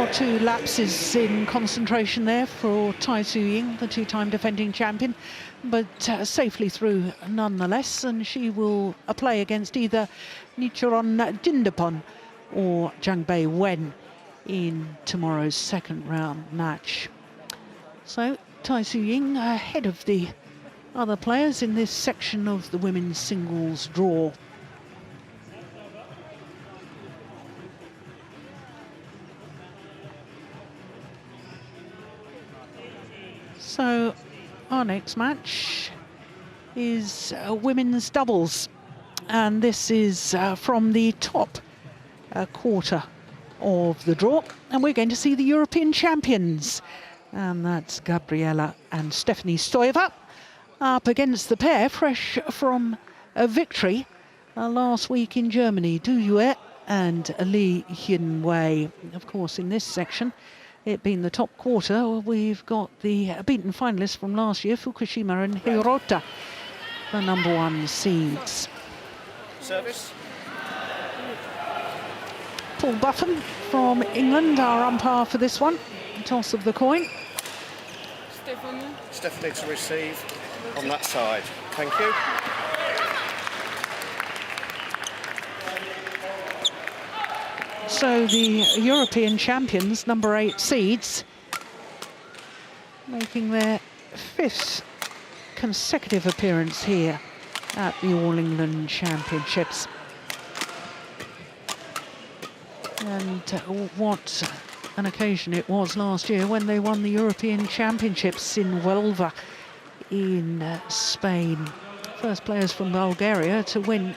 or two lapses in concentration there for Tai Tzu-Ying, the two-time defending champion, but safely through nonetheless, and she will play against either Nicharon Dindapon or Zhangbei Wen in tomorrow's second round match. So Tai Tzu-Ying ahead of the other players in this section of the women's singles draw. So our next match is women's doubles, and this is from the top quarter of the draw, and we're going to see the European champions, and that's Gabriela and Stephanie STOEVA up against the pair fresh from a victory last week in Germany, Du Yue and Li Yinwei. Of course, in this section, it being the top quarter, we've got the beaten finalists from last year, Fukushima and Hirota, the #1 seeds. Service. Paul Buffon from England, our umpire for this one. Toss of the coin. Stephanie to receive on that side. Thank you. So the European champions, #8 seeds, making their 5th consecutive appearance here at the All England Championships. And what an occasion it was last year when they won the European Championships in Huelva in Spain. First players from Bulgaria to win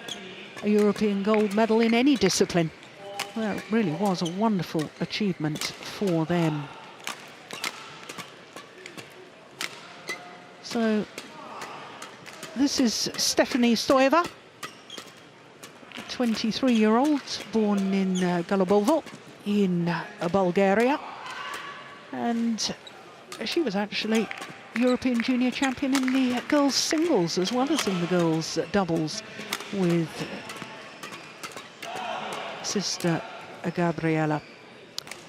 a European gold medal in any discipline. Well, it really was a wonderful achievement for them. So this is Stephanie STOEVA, a 23-year-old born in Golubovo in Bulgaria, and she was actually European junior champion in the girls singles as well as in the girls doubles with sister Gabriela.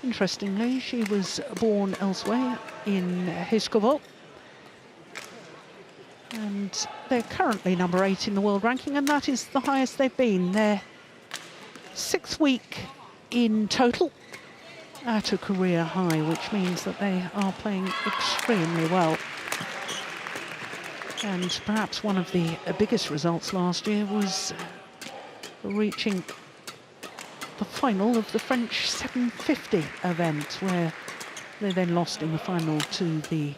Interestingly, she was born elsewhere in Hiskovo, and they're currently #8 in the world ranking, and that is the highest they've been. They're 6th week in total at a career high, which means that they are playing extremely well. And perhaps one of the biggest results last year was reaching the final of the French 750 event, where they then lost in the final to the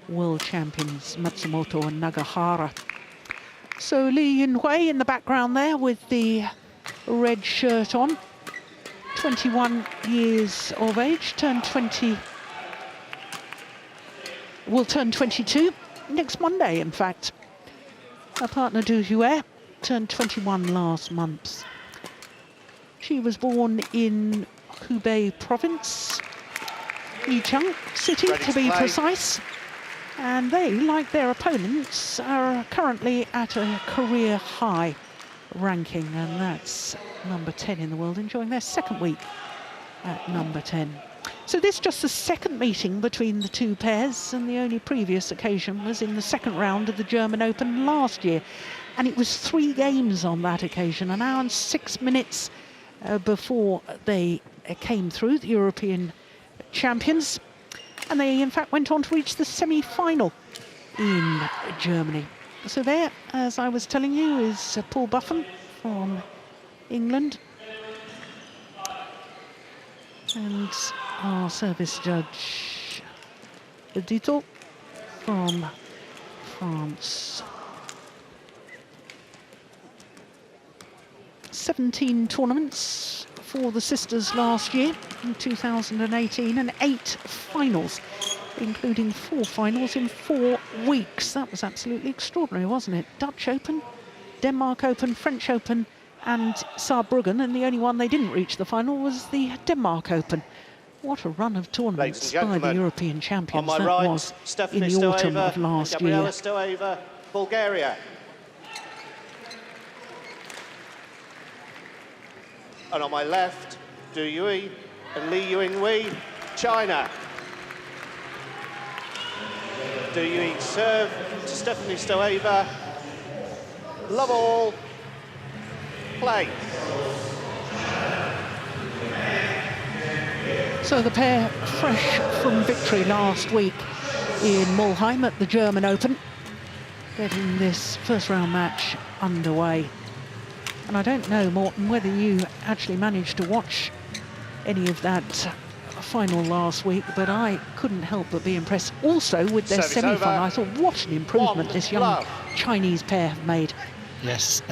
world champions Matsumoto and Nagahara. So Li Yinwei in the background there with the red shirt on, 21 years of age, will turn 22 next Monday, in fact. Her partner Du Yue turned 21 last month. She was born in Hubei province, Yicheng city to be precise. And they, like their opponents, are currently at a career high ranking, and that's #10 in the world, enjoying their 2nd week at #10. So this is just the 2nd meeting between the two pairs, and the only previous occasion was in the 2nd round of the German Open last year. And it was 3 games on that occasion, an hour and 6 minutes before they came through, the European champions. And they, in fact, went on to reach the semi-final in Germany. So there, as I was telling you, is Paul Buffon from England. And our service judge, Dito, from France. 17 tournaments for the sisters last year in 2018, and 8 finals, including 4 finals in 4 weeks. That was absolutely extraordinary, wasn't it? Dutch Open, Denmark Open, French Open and Saarbrücken, and the only one they didn't reach the final was the Denmark Open. What a run of tournaments by the European champions that was in the autumn of last year. Gabriela STOEVA, Bulgaria. And on my left, Du Yue, and Li Yingwei, China. Du Yue serve to Stephanie STOEVA. Love all. Play. So the pair fresh from victory last week in Mulheim at the German Open, getting this first round match underway. And I don't know, Morten, whether you actually managed to watch any of that final last week, but I couldn't help but be impressed also with their semi-final. I thought, what an improvement this young Chinese pair have made. Yes,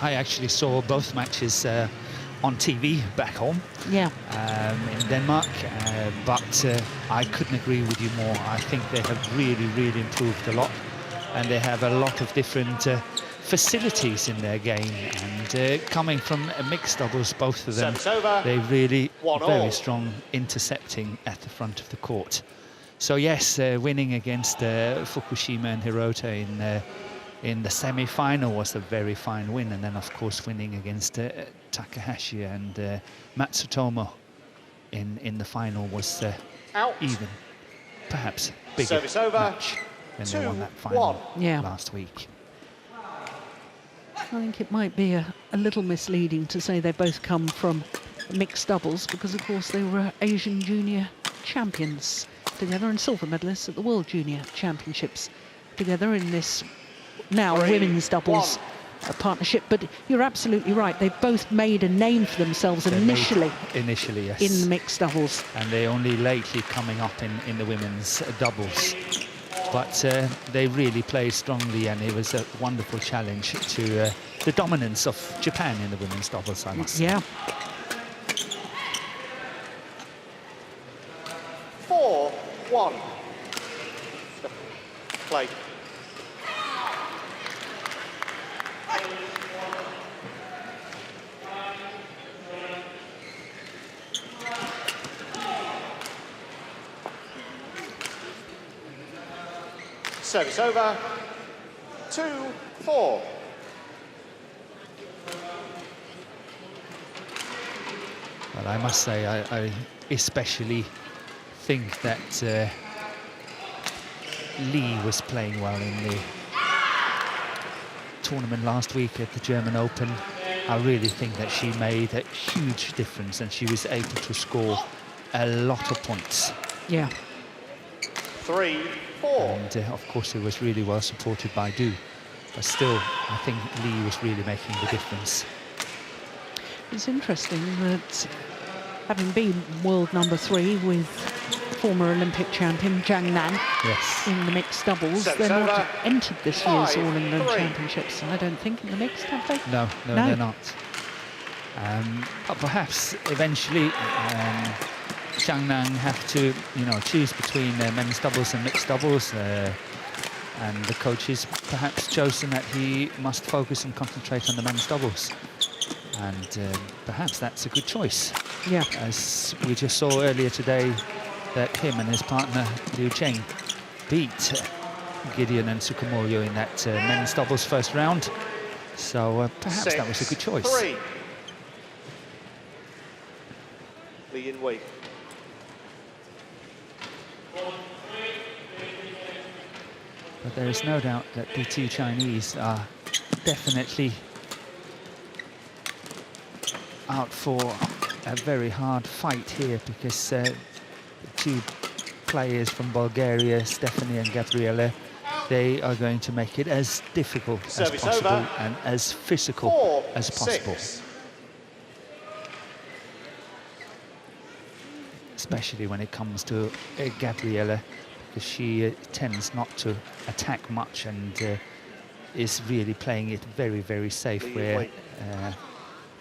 I actually saw both matches on TV back home, in Denmark, but I couldn't agree with you more. I think they have really improved a lot, and they have a lot of different facilities in their game, and coming from a mixed doubles, both of them, they really very strong intercepting at the front of the court. So yes, winning against Fukushima and Hirota in the semi-final was a very fine win, and then of course winning against Takahashi and Matsutomo in the final was even perhaps bigger match than they won that final last week. I think it might be a little misleading to say they both come from mixed doubles, because of course they were Asian junior champions together and silver medalists at the World Junior Championships together in this now women's doubles partnership. But you're absolutely right, they've both made a name for themselves initially, yes, in the mixed doubles, and they're only lately coming up in the women's doubles. But they really played strongly, and it was a wonderful challenge to the dominance of Japan in the women's doubles, I must say. Yeah. 4-1. Play. Service over. 2-4. Well, I must say, I especially think that Li was playing well in the tournament last week at the German Open. I really think that she made a huge difference, and she was able to score a lot of points. Yeah. 3-4. And of course it was really well supported by Du, but still I think Li was really making the difference. It's interesting that, having been world #3 with former Olympic champion Zhang Nan in the mixed doubles, they're not entered this year's All England Championships, I don't think, in the mixed, have they? No, they're not. But perhaps eventually Zhang Nan have to, choose between men's doubles and mixed doubles, and the coach has perhaps chosen that he must focus and concentrate on the men's doubles, and perhaps that's a good choice. Yeah. As we just saw earlier today, that him and his partner Liu Cheng beat Gideon and Tsukumoyo in that men's doubles first round, so perhaps that was a good choice. 6-3. Li Yingwei. But there is no doubt that the two Chinese are definitely out for a very hard fight here, because the two players from Bulgaria, Stephanie and Gabriela, they are going to make it as difficult as possible and as physical as possible. Especially when it comes to Gabriela, because she tends not to attack much and is really playing it very safe, where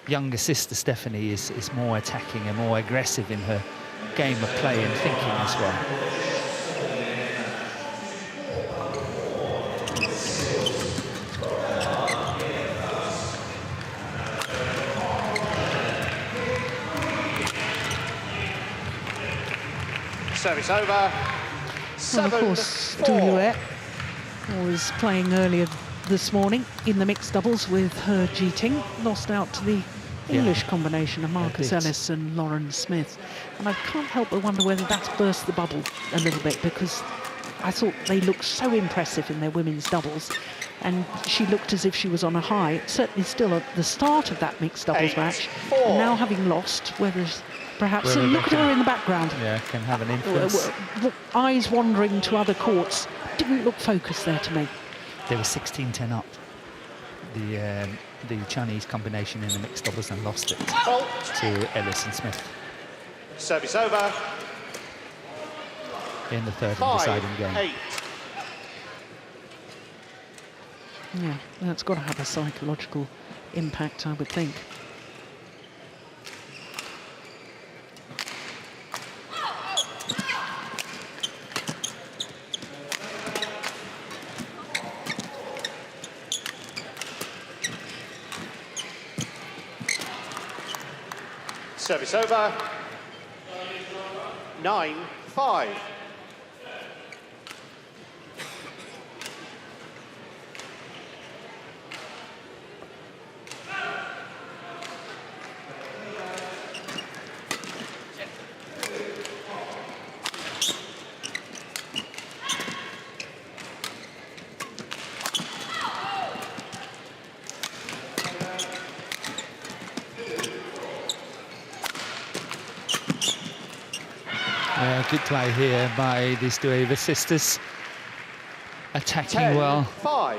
younger sister Stephanie is more attacking and more aggressive in her game of play and thinking as well. Service over. Well, of course, Du Yue was playing earlier this morning in the mixed doubles with He Jiting, lost out to the English combination of Marcus bit. Ellis and Lauren Smith. And I can't help but wonder whether that's burst the bubble a little bit, because I thought they looked so impressive in their women's doubles, and she looked as if she was on a high, certainly still at the start of that mixed doubles match. And now having lost, whether perhaps, and look at her in the background. Yeah, can have an influence. Eyes wandering to other courts, didn't look focused there to me. They were 16-10 up, the Chinese combination in the mixed doubles, and lost it to Ellis and Smith. Service over. In the third and deciding game. 5-8. Yeah, that's got to have a psychological impact, I would think. Service over. 9-5. Good play here by the STOEVA sisters. Attacking 10, well. 5.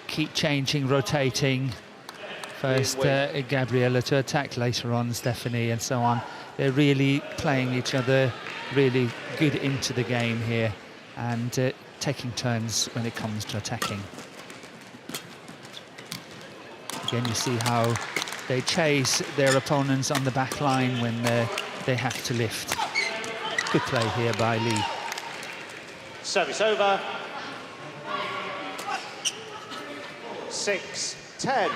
Keep changing, rotating. First Gabriella to attack, later on Stephanie, and so on. They're really playing each other really good into the game here, and taking turns when it comes to attacking. Again, you see how they chase their opponents on the back line when they have to lift. Good play here by Lee. Service over. 6-10.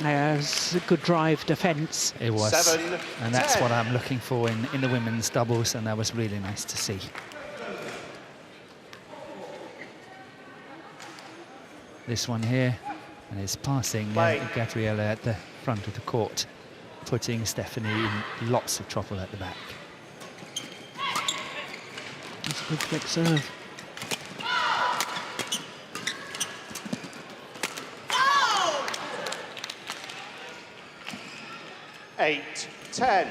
It was a good drive defence. It was, 7, and that's 10. what I'm looking for in the women's doubles, and that was really nice to see. This one here, and it's passing Gabriella at the front of the court, putting Stephanie in lots of trouble at the back. That's a good flick serve. Eight, 10.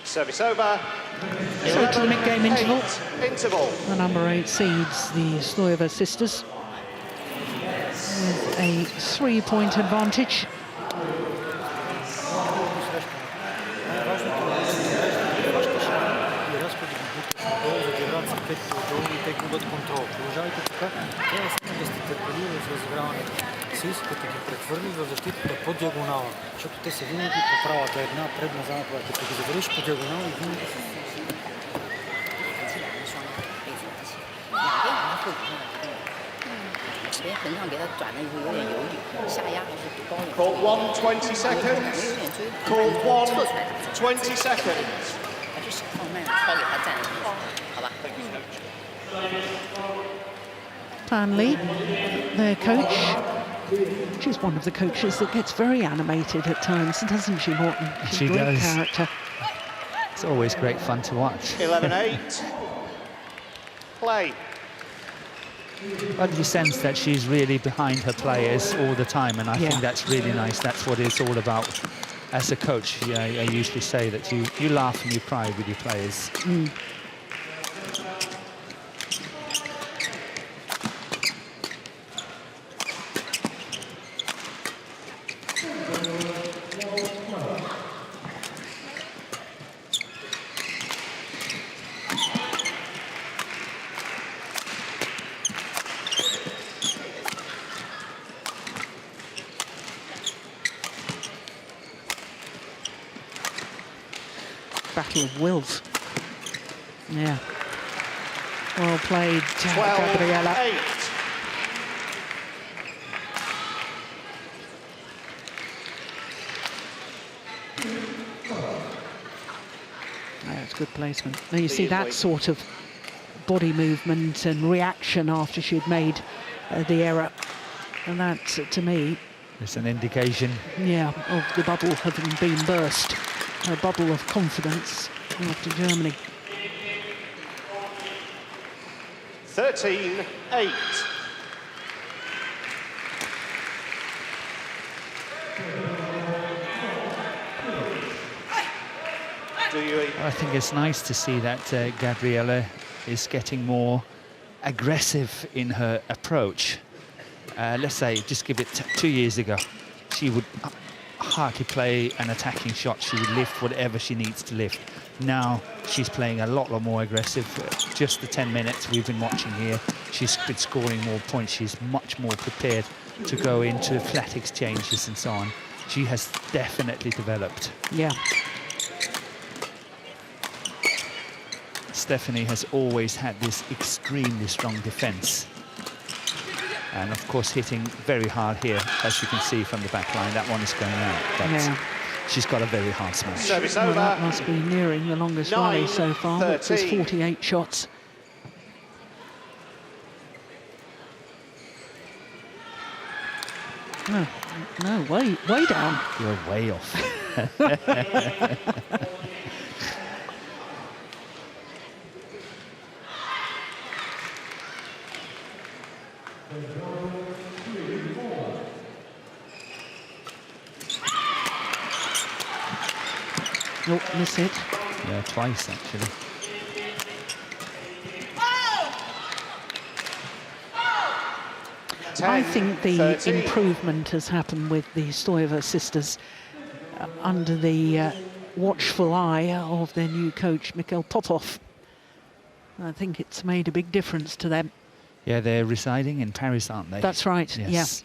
Service over. So to the mid-game interval. Interval. The number 8 seeds, the STOEVA sisters, with a 3-point advantage. Като ги прехвърли в защитата по диагонала, защото те са винаги по правата, една предна задна, като ги завършиш по диагонала и винаги Call 1, 20 seconds. Call 1, 20 seconds. Tan Lee, their coach. She's one of the coaches that gets very animated at times, doesn't she, Morton? She's a great character. It's always great fun to watch. 11-8. Play. But you sense that she's really behind her players all the time, and I think that's really nice. That's what it's all about. As a coach, I usually say that you laugh and you cry with your players. battle of wills. Yeah. Well played, Gabriela. 12-8. That's good placement. Now you see that sort of body movement and reaction after she'd made the error. And that, to me, it's an indication. Yeah, of the bubble having been burst. A bubble of confidence after Germany. 13-8. I think it's nice to see that Gabriela is getting more aggressive in her approach. Let's say, just give it 2 years ago, she would hardly play an attacking shot. She would lift whatever she needs to lift. Now she's playing a lot more aggressive. Just the 10 minutes we've been watching here, she's been scoring more points. She's much more prepared to go into flat exchanges and so on. She has definitely developed. Yeah. Stephanie has always had this extremely strong defense. And of course hitting very hard here, as you can see from the back line. That one is going out, but she's got a very hard smash. Service Well, over. that must be nearing the longest rally so far, which is 9-13. 48 shots. No, no, way down. You're way off. Nope, miss it. Yeah, twice actually. I think the 13. improvement has happened with the STOEVA sisters under the watchful eye of their new coach, Mikhail Popov. I think it's made a big difference to them. Yeah, they're residing in Paris, aren't they? That's right, yes.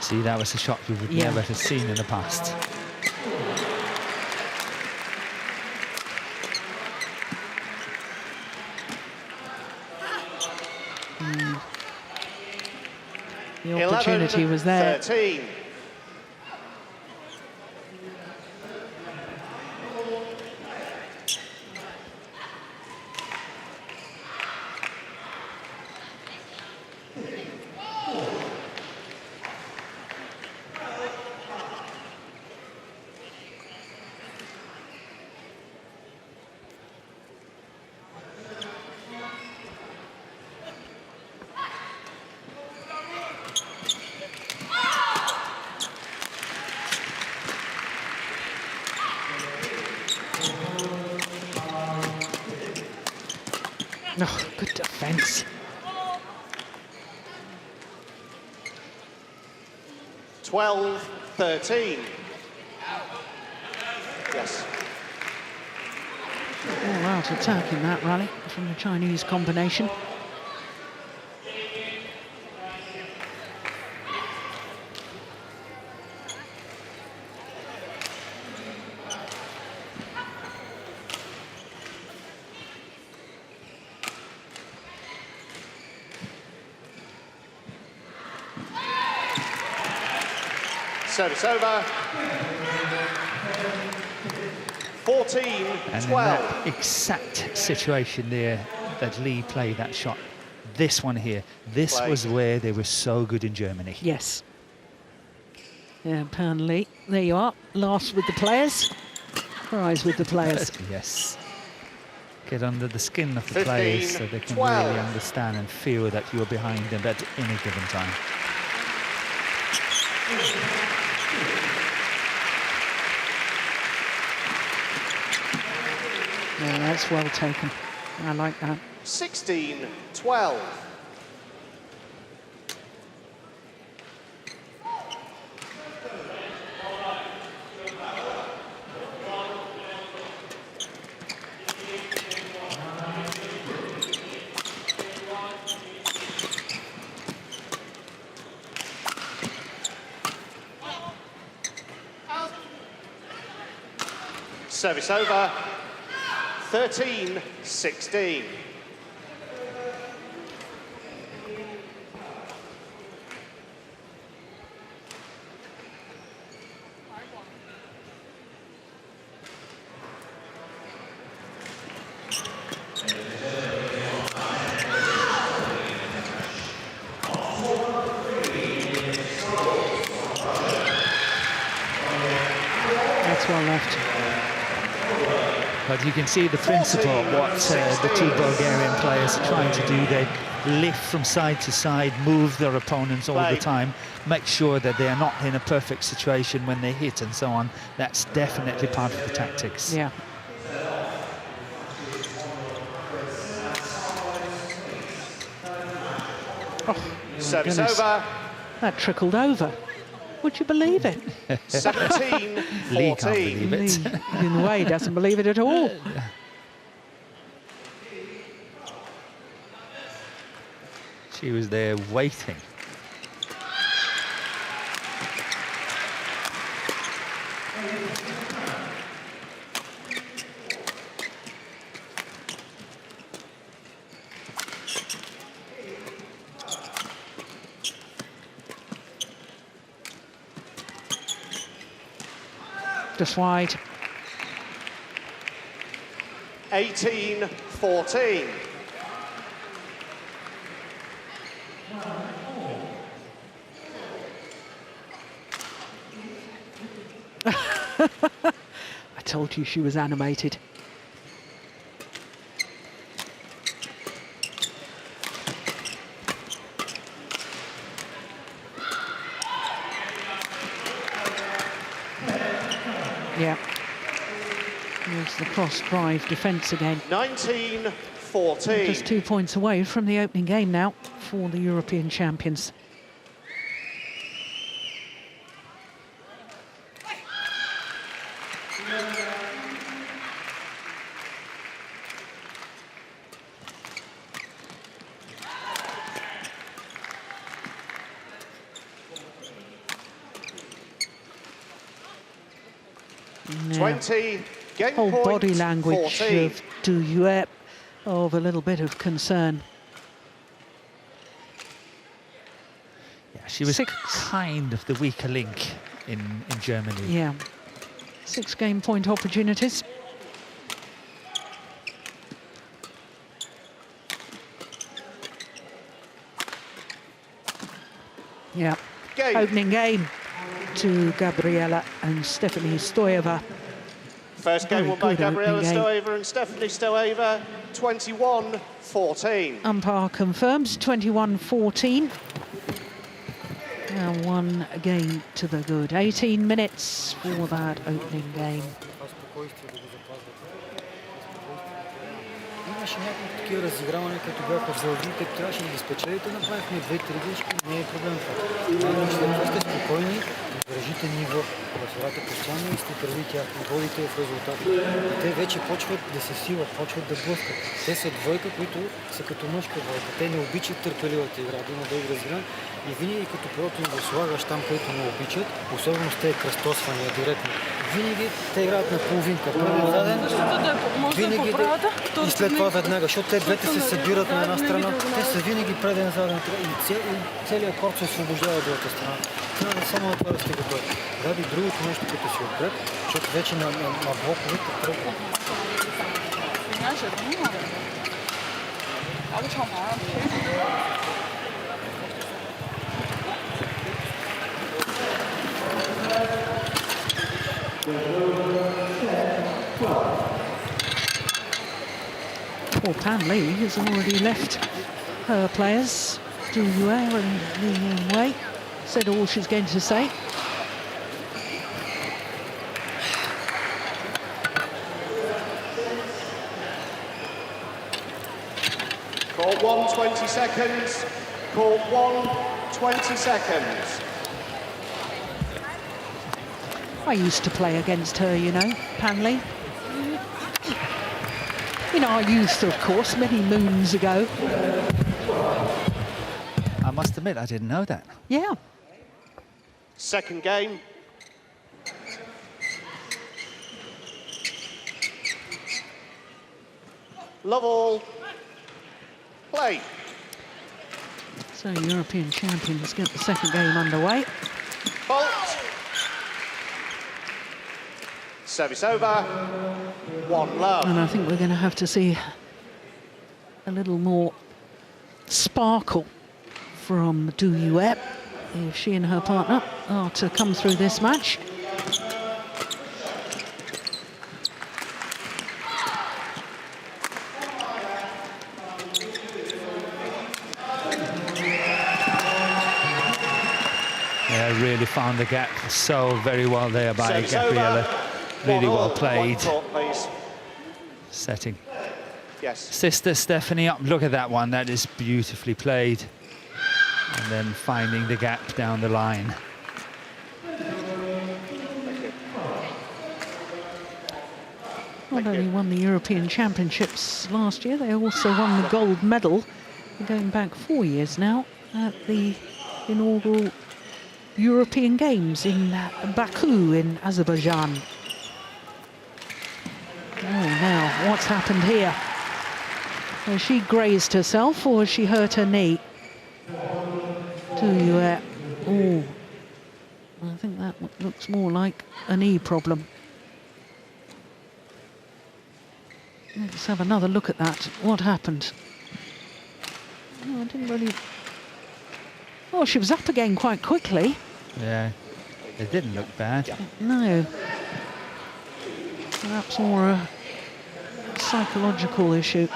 See, that was a shot we would never have seen in the past. The opportunity was there. 13. Oh, good defence. 12-13. Yes. All out attack in that rally from the Chinese combination. Service over. 14-12. And in that exact situation there that Lee played that shot, this one here, this was where they were so good in Germany. Yes. Yeah, Pern Lee. There you are. Last with the players. Prize with the players. Yes. Get under the skin of the 15, players so they can 12. really understand and feel that you're behind them at any given time. Yeah, that's well taken. I like that. 16-12. Service over, 13-16. That's well left. But you can see the principle of what the two Bulgarian players are trying to do. They lift from side to side, move their opponents all the time, make sure that they are not in a perfect situation when they hit and so on. That's definitely part of the tactics. Yeah. Oh, Service over. That trickled over. Would you believe it? 17-14. Lee can't believe it. In a way, he doesn't believe it at all. She was there waiting. Just wide. 18-14. I told you she was animated. Yeah. There's the cross-drive defence again. 19-14. Just 2 points away from the opening game now for the European champions. Whole body language 14. of BWF of a little bit of concern. Yeah, she was kind of the weaker link in Germany. Yeah. 6 game point opportunities. Yeah. Opening game to Gabriela and Stephanie STOEVA. First game won by Gabriela STOEVA and Stephanie STOEVA, 21-14. Umpire confirms 21-14. Now 1 game to the good. 18 minutes for that opening game. Имаше някакви такива разигравания, като бяха в зълви, като трябваше да ги спечелите, направихме 2-3 грешки, не е проблем това. Но след сте спокойни, държите ниво в играта постоянно и сте първи тях, водите в резултата. И те вече почват да се силат, почват да блъскат. Те са двойка, които са като мъжка двойка. Те не обичат търпеливата игра, да има дълги разигран. И винаги като пилот им го слагаш там, където не обичат, особено с тези кръстосвания директно. Винаги те играят на половинка. Винаги и след това веднага, защото те двете се събират на една страна, те са винаги преден заден и целият корт се освобождава от другата страна. Трябва само на това да сте готови. Дади другото нещо, като си отпред, защото вече на блоковете тръгва. Poor Pan Lee has already left her players. BWF and Lee Wei said all she's going to say. Court 1, 20 seconds. Court 1, 20 seconds. I used to play against her, you know, Pan Lee. In our youth, of course, many moons ago. I must admit, I didn't know that. Yeah. Second game. Love all. Play. So European champions get the second game underway. Fault. Service over. 1-love. And I think we're going to have to see a little more sparkle from Du Yue if she and her partner are to come through this match. Yeah, really found the gap so very well there by Service Gabriella. over. Really 1-all. well played. 1 court, please. Setting Yes. Sister Stephanie up. Look at that one. That is beautifully played. And then finding the gap down the line. Not only won the European Championships last year, they also won the gold medal, going back 4 years now, at the inaugural European Games in Baku in Azerbaijan. Oh, now, what's happened here? Has she grazed herself or has she hurt her knee? Oh, I think that looks more like a knee problem. Let's have another look at that. What happened? Oh, I didn't really... Oh, she was up again quite quickly. Yeah, it didn't look bad. No. Perhaps more a psychological issue.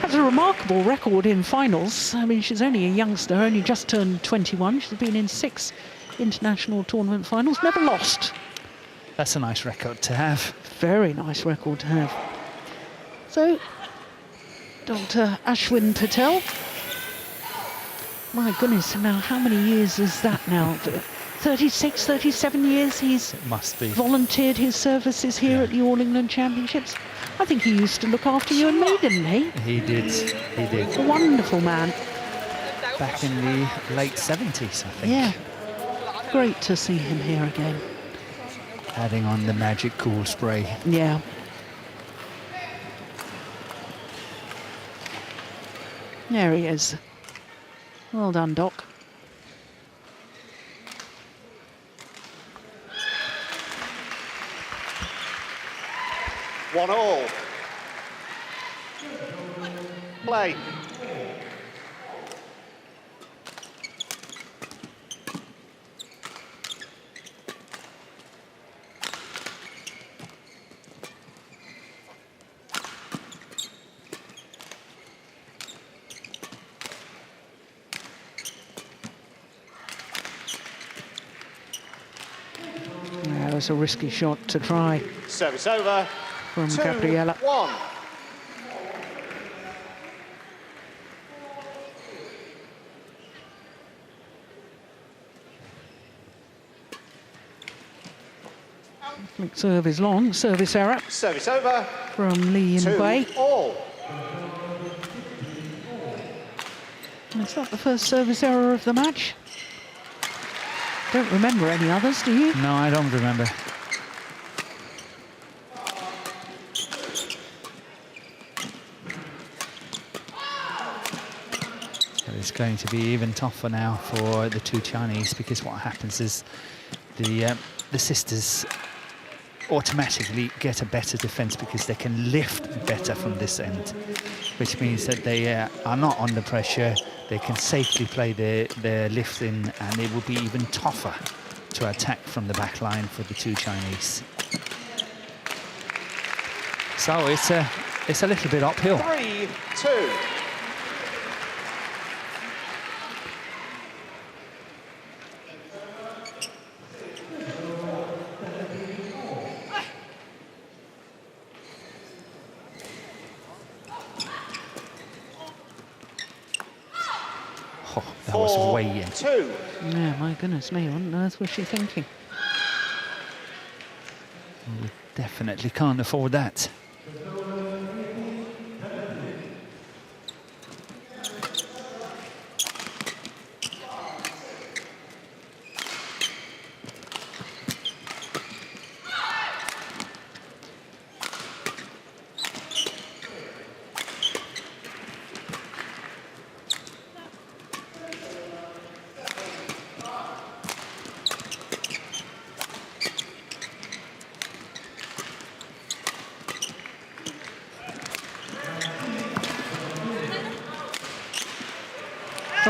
Has a remarkable record in finals. I mean, she's only a youngster, only just turned 21. She's been in 6 international tournament finals, never lost. That's a nice record to have. Very nice record to have. So, Dr. Ashwin Patel. My goodness, now how many years is that now? 36, 37 years he's It must be. volunteered his services here at the All England Championships. I think he used to look after you and me, didn't he? He did. He did. A wonderful man. Back in the late 70s, I think. Yeah. Great to see him here again. Adding on the magic cool spray. Yeah. There he is. Well done, Doc. One all. Play. That was a risky shot to try Service over. from Gabriella. 2-1. Flick serve is long. Service error Service over. from Lee Yin-Hui. 2-all. Is that the first service error of the match? Don't remember any others, do you? No, I don't remember. So it's going to be even tougher now for the two Chinese, because what happens is the sisters automatically get a better defense because they can lift better from this end, which means that they are not under pressure. They can safely play their lift in, and it will be even tougher to attack from the back line for the two Chinese. So it's a little bit uphill. 3-2. Oh, that was way in. 4-2. Yeah, my goodness me, what on earth was she thinking? We definitely can't afford that.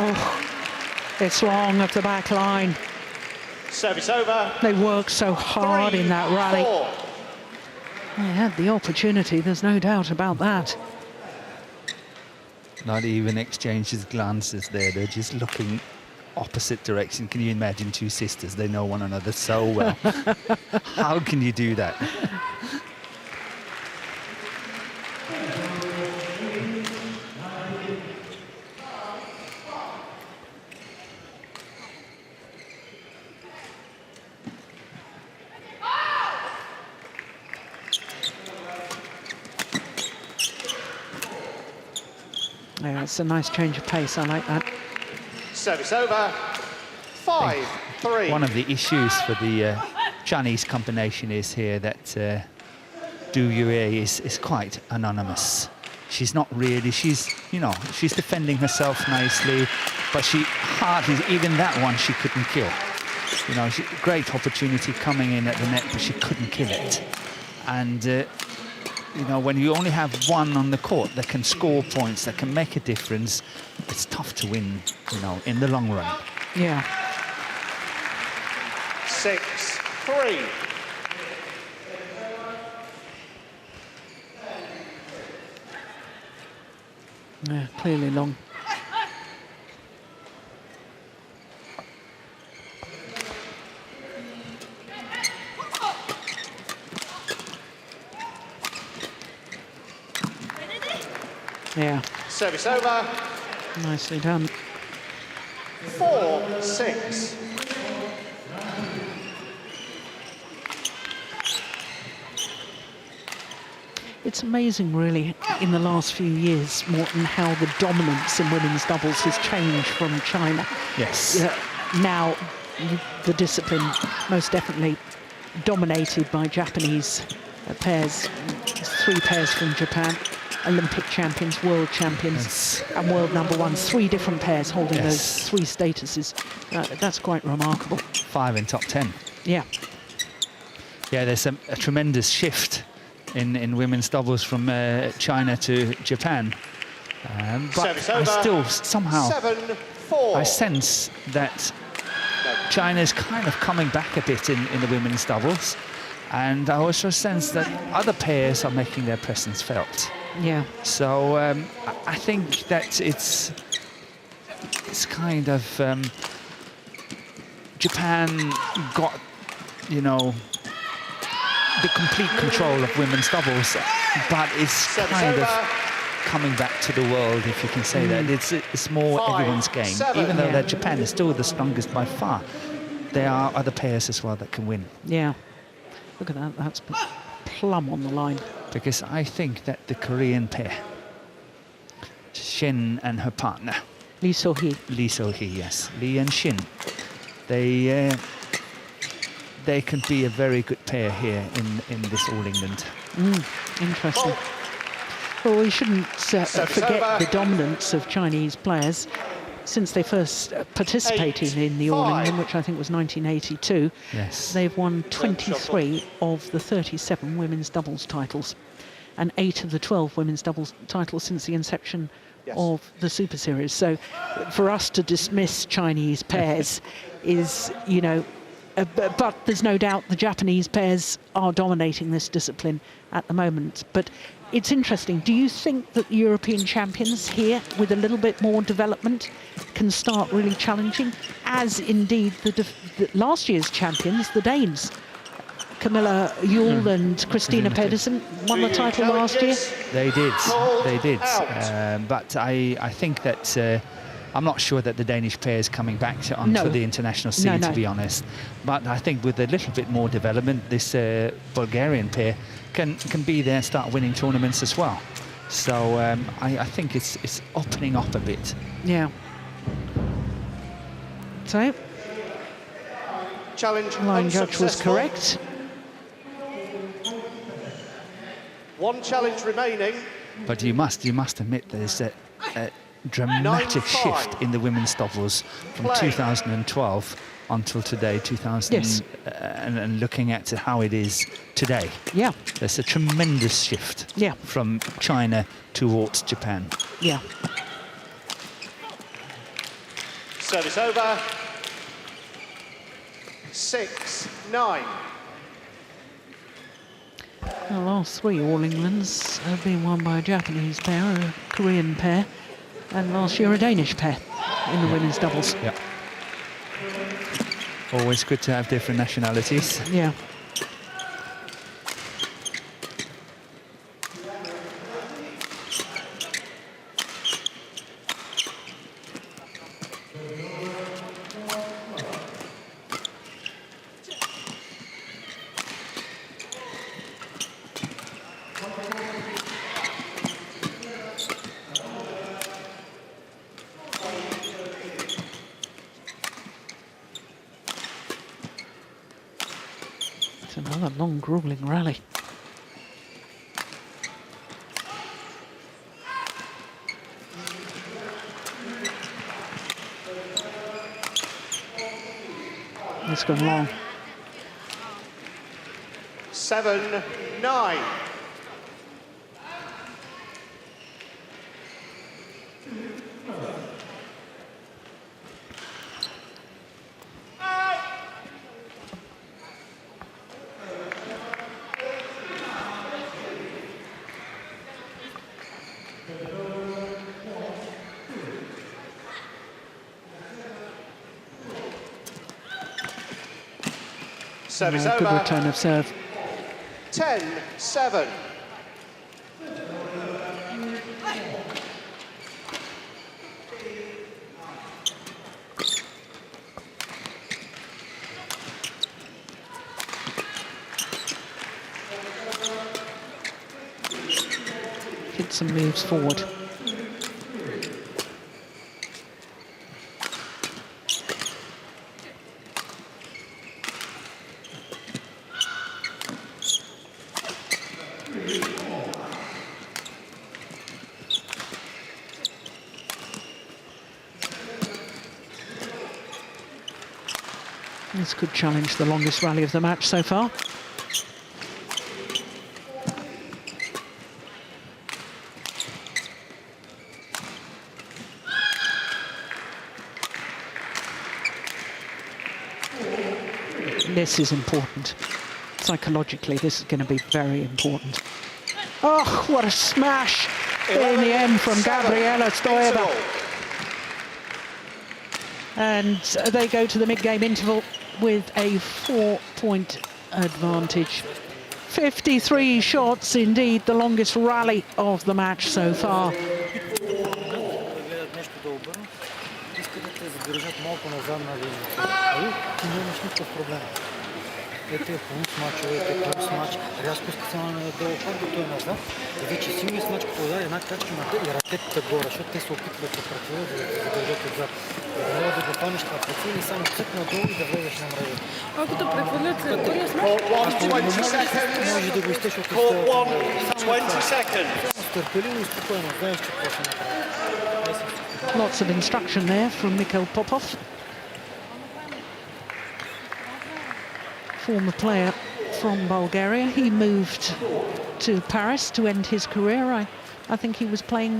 Oh, it's long at the back line. Service over. They worked so hard in that rally. 3-4. They had the opportunity, there's no doubt about that. Not even exchanges glances there. They're just looking opposite direction. Can you imagine two sisters? They know one another so well. How can you do that? Yeah, it's a nice change of pace. I like that. Service over. 5-3. One of the issues for the Chinese combination is here that Du Yue is quite anonymous. She's not really, she's defending herself nicely, but she hardly, even that one she couldn't kill. Great opportunity coming in at the net, but she couldn't kill it. And when you only have one on the court that can score points, that can make a difference, it's tough to win, in the long run. Yeah. 6-3. Yeah, clearly long. Yeah. Service over. Nicely done. 4-6. It's amazing, really, in the last few years, Morten, how the dominance in women's doubles has changed from China. Yes. Now, the discipline most definitely dominated by Japanese pairs. 3 pairs from Japan, Olympic champions, world champions, and world #1s. 3 different pairs holding those 3 statuses. That's quite remarkable. 5 in top 10. Yeah. Yeah, there's a tremendous shift in women's doubles from China to Japan. But I still somehow 7-4. I sense that China's kind of coming back a bit in the women's doubles, and I also sense that other pairs are making their presence felt. Yeah. So I think that it's kind of Japan got the complete control of women's doubles, but it's kind of coming back to the world, if you can say that. It's more everyone's game. Even though that Japan is still the strongest by far, there are other pairs as well that can win. Yeah. Look at that. That's plumb on the line. Because I think that the Korean pair, Shin and her partner, Lee So-hee. Lee So-hee, yes. Lee and Shin. They can be a very good pair here in this All England. Interesting. Well, we shouldn't forget the dominance of Chinese players since they first participated in the All England, which I think was 1982. Yes. They've won 23 of the 37 women's doubles titles and 8 of the 12 women's doubles titles since the inception of the Super Series. So for us to dismiss Chinese pairs is, but there's no doubt the Japanese pairs are dominating this discipline at the moment. But it's interesting. Do you think that the European champions here, with a little bit more development, can start really challenging, as indeed the last year's champions, the Danes? Camilla Yule and Christina Pedersen won the title last year. They did. But I think that I'm not sure that the Danish pair is coming back onto the international scene, to be honest. But I think with a little bit more development, this Bulgarian pair can be there and start winning tournaments as well. So I think it's opening up a bit. Yeah. So, challenge line judge was correct. 1 challenge remaining. But you must admit there's a dramatic shift in the women's doubles from 2012 until today, 2000, and looking at how it is today. Yeah. There's a tremendous shift from China towards Japan. Yeah. Service over. 6-9. The last 3 All Englands have been won by a Japanese pair, a Korean pair, and last year a Danish pair in the women's doubles. Yeah. Always good to have different nationalities. Yeah. Another long, grueling rally. It's gone long. 7-9. Service Good over. return of serve. 10-7. Hit some moves forward. This could challenge the longest rally of the match so far. This is important. Psychologically, this is going to be very important. Oh, what a smash in the end from Gabriela STOEVA. And they go to the mid-game interval with a 4-point advantage. 53 shots, indeed, the longest rally of the match so far. Ето е плюс матчове, ето е плюс матч, рязко специално надолу, пак до той назад. И вече силният смач подаде една крачка надолу и ракетата горе, защото те се опитват да се прехвърлят, да се задържат отзад. Да могат да го хванеш това прецел и само цък надолу и да влезеш на мрежата. Ако те прехвърлят след този смач, може да го изтеш от Court 1, изтелата. 20 seconds. Само стърпеливо и спокойно, знаеш, че какво ще направи. Lots of instruction there from Mikhail Popov. Former player from Bulgaria. He moved to Paris to end his career. I think he was playing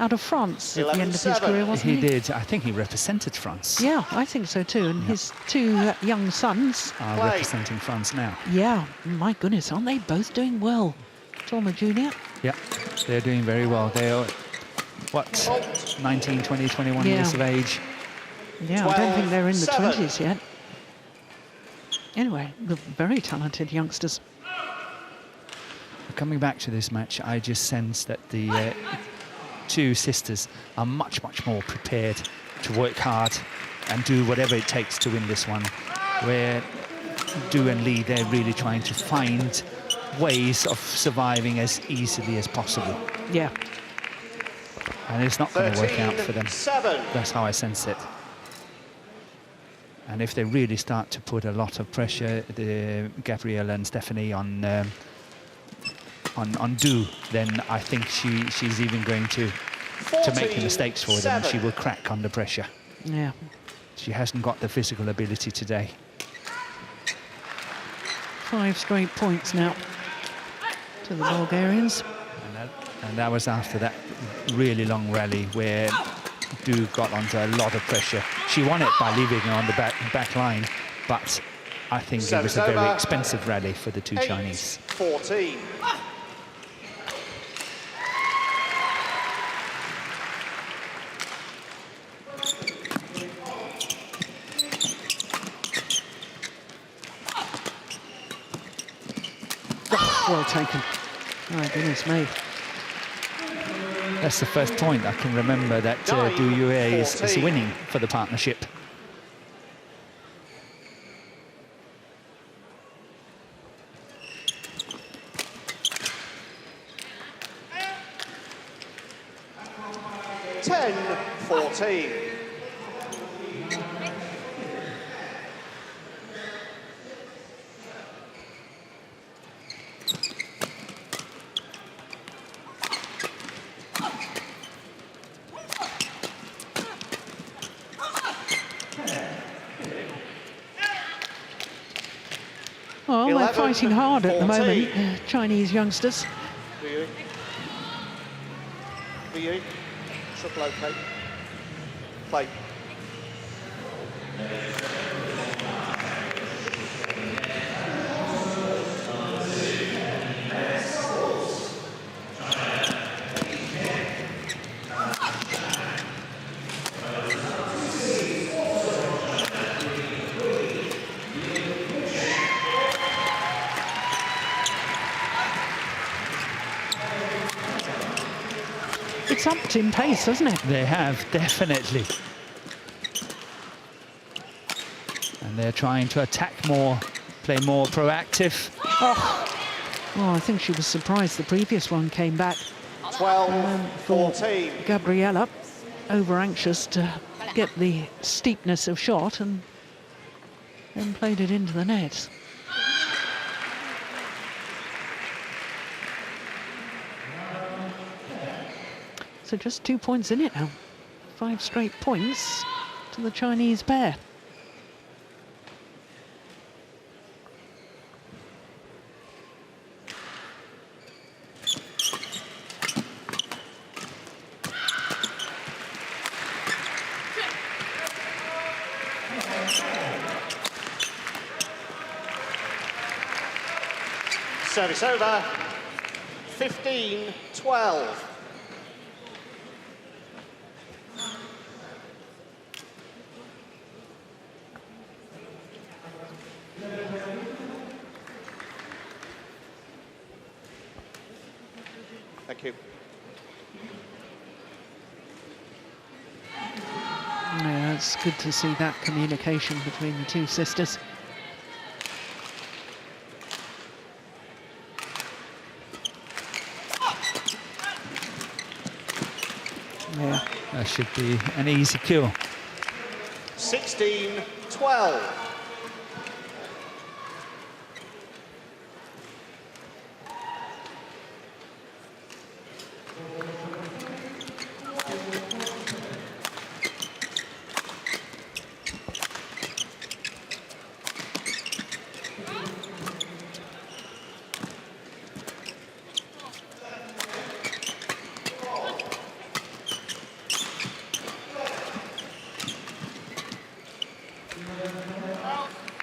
out of France at the end of his career, wasn't he? He did. I think he represented France. Yeah, I think so too. And his 2 young sons Are representing France now. Yeah, my goodness, aren't they both doing well? Tolma Jr. Yeah, they're doing very well. They are, what, 19, 20, 21 years of age. Yeah, I don't think they're in the 20s yet. Anyway, the very talented youngsters. Coming back to this match, I just sense that the 2 sisters are much, much more prepared to work hard and do whatever it takes to win this one. Where Du and Lee, they're really trying to find ways of surviving as easily as possible. Yeah. And it's not going to work out for them. 13-7. That's how I sense it. And if they really start to put a lot of pressure, Gabriela and Stephanie on Du, then I think she's even going to make the mistakes for them. She will crack under pressure. Yeah. She hasn't got the physical ability today. 5 straight points now to the Bulgarians. And that was after that really long rally where Du got under a lot of pressure. She won it by leaving her on the back line, but I think it was a very expensive rally for the two Chinese. 14. Well taken. My goodness me. That's the first point I can remember that Du Yue is winning for the partnership. Oh, they're fighting hard at the moment, Chinese youngsters. For you. Triple OK. Play. It's upped in pace, hasn't it? They have, definitely. And they're trying to attack more, play more proactive. Oh, I think she was surprised the previous one came back. 12-14. Gabriella, over anxious to get the steepness of shot and then played it into the net. So just 2 points in it now. 5 straight points to the Chinese pair. Service over. 15-12. Thank you. Yeah, it's good to see that communication between the two sisters. Yeah. That should be an easy kill. 16-12.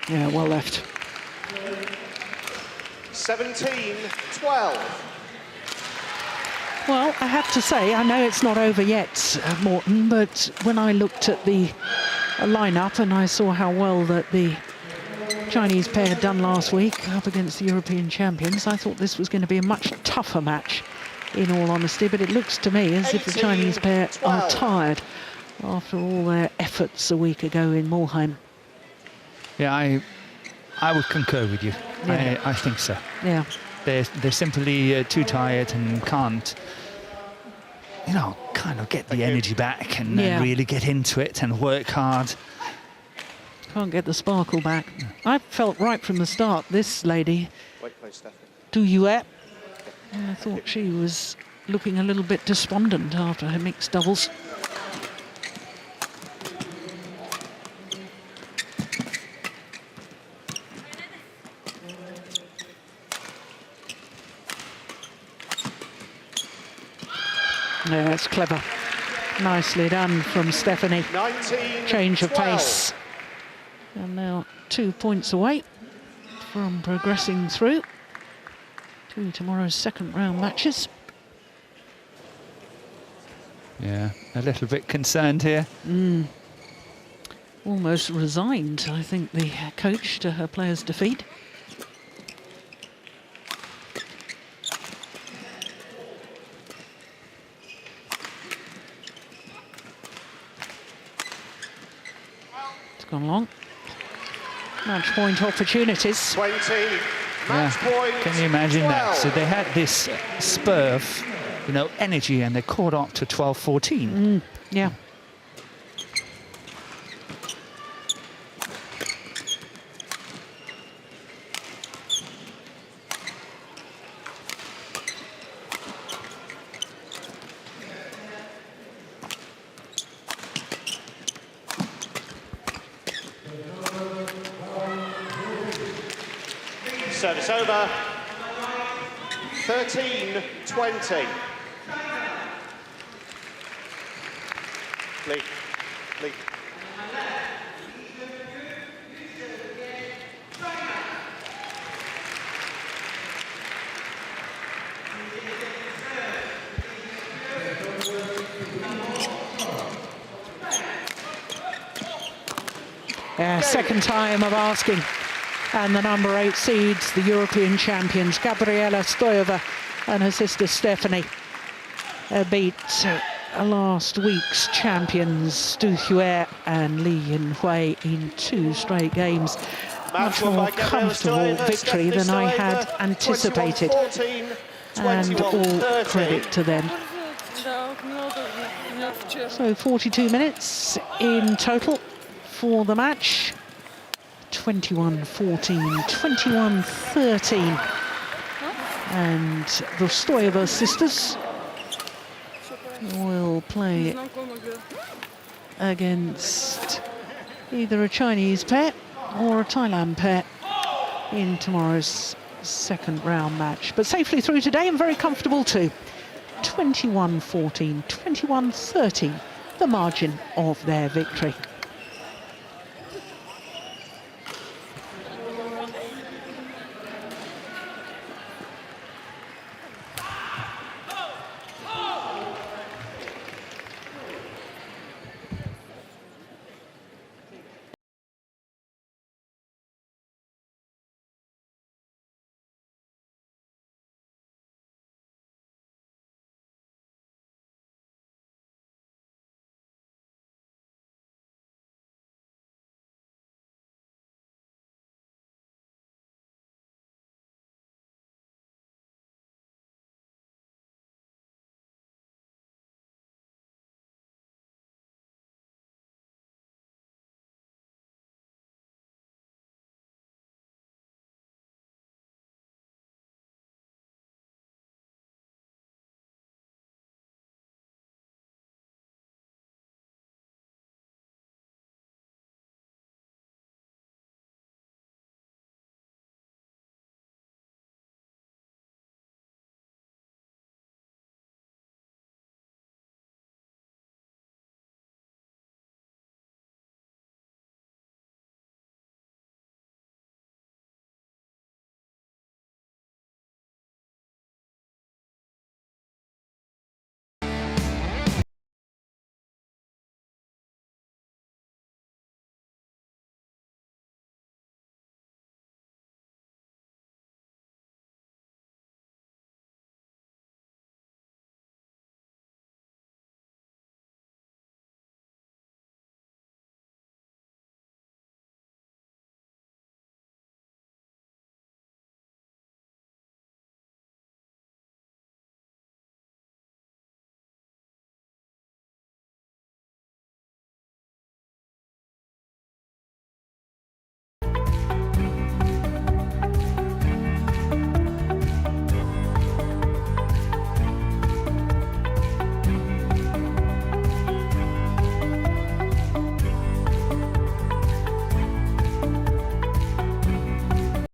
Yeah, well left. 17-12. Well, I have to say, I know it's not over yet, Morton, but when I looked at the lineup and I saw how well that the Chinese pair had done last week up against the European champions, I thought this was going to be a much tougher match, in all honesty. But it looks to me as if the Chinese pair are tired after all their efforts a week ago in Mulheim. Yeah, I would concur with you. Yeah. I think so. Yeah. They're simply too tired and can't, you know, kind of get the energy back and really get into it and work hard. Can't get the sparkle back. I felt right from the start, this lady, Du Yue, I thought she was looking a little bit despondent after her mixed doubles. Yeah, it's clever. Nicely done from Stephanie. 19, Change of 12. pace. And now 2 points away from progressing through to tomorrow's second round matches. Yeah, a little bit concerned here. Almost resigned, I think, the coach to her players' defeat. It's gone long. Match point opportunities. 20, match point. Can you imagine 12. that? So they had this spur of, energy, and they caught up to 12-14. Yeah. Service over. 13-20. Lead. Second time of asking. And the number 8 seeds, the European champions, Gabriela Stoeva and her sister Stephanie, beat last week's champions, Stu Hue and Li Yinhui, in 2 straight games. Much more comfortable victory than I had anticipated. And all credit to them. So 42 minutes in total for the match. 21-14, 21-13. And the Stoeva sisters will play against either a Chinese pair or a Thailand pair in tomorrow's second round match. But safely through today and very comfortable too. 21-14, 21-13, the margin of their victory.